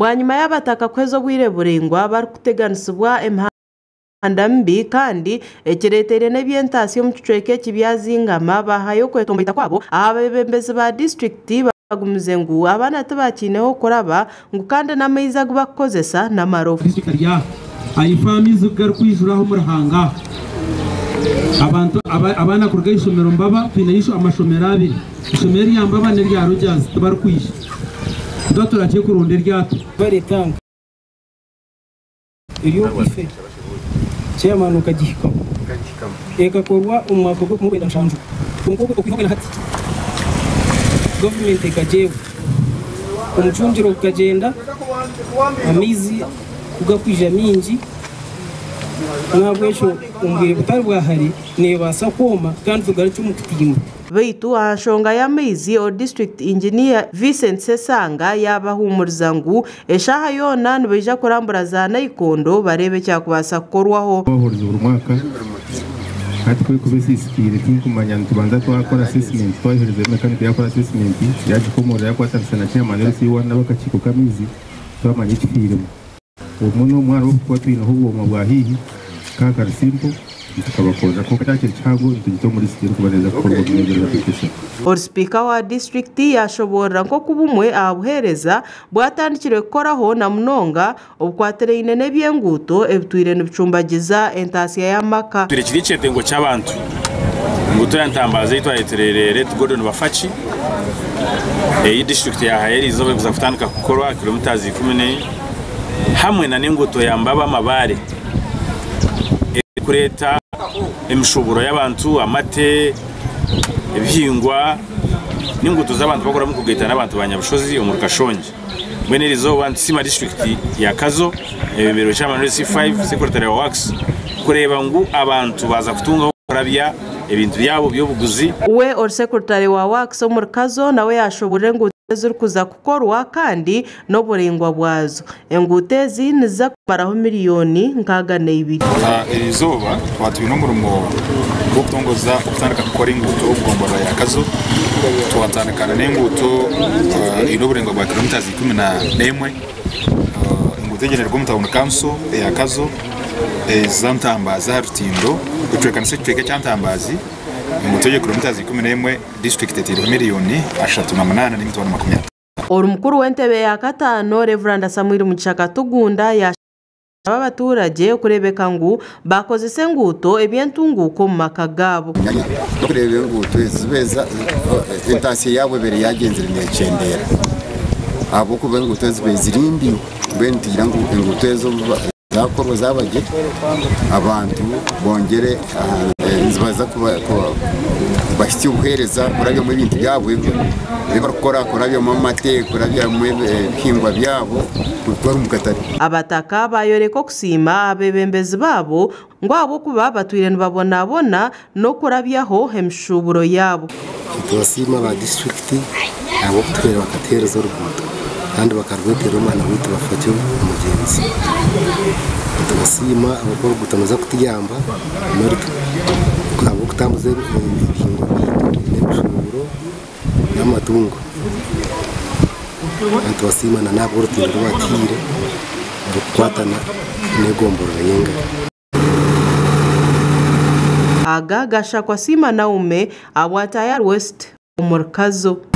bwanyuma y'abataka kwezo bwireburengwa bari kuteganisibwa mbi kandi ekiretere n'ebyentasiyo mu kicweke kibyazingama bahayo kwetombaita kwabo abebembezi ba district bagumize ngu abana tabakineho kuraba ngu kandi n'amaizi agubakozesa n'amarofu ayifamizi ugaru kwijuraho murahanga abantu abana kurga ishomero mbaba pina yisho amashomero abiri ishomero yambaba ne rya rojazi tubaru kwisha ndo turagiye kurunde ryato baretanga iyo ife chairman ukagihikamo eka korwa umwaka go kumubera nshanju umukobwa ukihogana hati government ikajewe umucunjiro ukagenda amizi ugakwija mingi nabwo ejo umbire butari bwahari nebasa koma kandi tugara cyo mukitima beitu ahashonga y'amaizi o district engineer Vincent Sesanga yabahumuriza ngu eshaha yona nibeja kurambura za Nayikondo barebe cyakubasa gukorwaho bahuriza buri mwaka hati kwe kubesisikire tinkumanya ntubanza twakora assessment twahereze mechanic yakora assessment yaje komora yakwatarisa chairman si wana bakachiko kamizi twamanye ikirimo umuntu mwaro wo twina hubo mabwahihi kaka simple tukabakoza ko cyakiri cyago tugito muri sikiro kubaneza gukorwa n'ibyo application or speaker wa district yashobora nko kubumwe abuhereza bwatandikire gukoraho na munonga ubukwatere inene byenguto ebitwire n'ibicumbagiza entasiya y'amaka turekiri cyetengo cy'abantu nguto yantambaza yitwayetererere tugodone bafaci iyi district ya Hayeri izobe kuzafutanika gukorwa kilometers 10 hamwe na n'inguto yambaba amabare kureta emishoboro y'abantu amate ebihingwa n'inguto z'abantu bakora mu kugeta n'abantu banyabushozi omurukashonje mwene rizo one sima district ya Kazo ebero cha manesi 5 secretary wa works kureba ngu abantu baza kutunga kurabya ebintu byabo byobuguzi we or secretary wa works omurkazo nawe yashobore ngo ziri kuza kukorwa kandi no burengwa bwazo engutezi niza kumaraho miliyoni nkaga n'ibiri izoba twatuye no murumo wo kutongoza kutandika gukora inguto ugombora ya Kazo twatandikana n'inguto ino burengwa bwa kilometers 11 inguto general town council ya Kazo zantambaza rutindo utwekana se tweke cyantambazi Mutoje kilometers 11 district etiro miliyoni 38 n'imitono 20. Orumukuru w'entebe ya katano Reverend Samuel Muchaka Tugunda ya abaturage kurebeka ngu bakoze senguto ebyentunguko mu makagabo kurebe nguto zibeza entasiyo yabo bere yagenzere n'ecendera abo kubenguto zibezirindi bentigira ngo nguto ezo zakorwa zabaje abantu bongere zibaza bashyize ubuhereza kurabya mu bintu byabo bakora kurabya mu mate kurabya mu bihingwa byabo gukora umukatari abataka bayoreko kusima abebembezi babo ngo abo kuba batwire babona no kurabyaho hemshuburo yabo twasima ba district abo twere bakatereza urubuto kandi bakarwetera umwana wito bafate umugenzi twasima abakora gutamaza kutiyamba muri abo kutambuze ibihingwa n'ibishoboro n'amatungo twasima na nabo rutiro rwatire rukwatana n'egomboro yenga aga gashakwa sima naume abwataya West umurkazo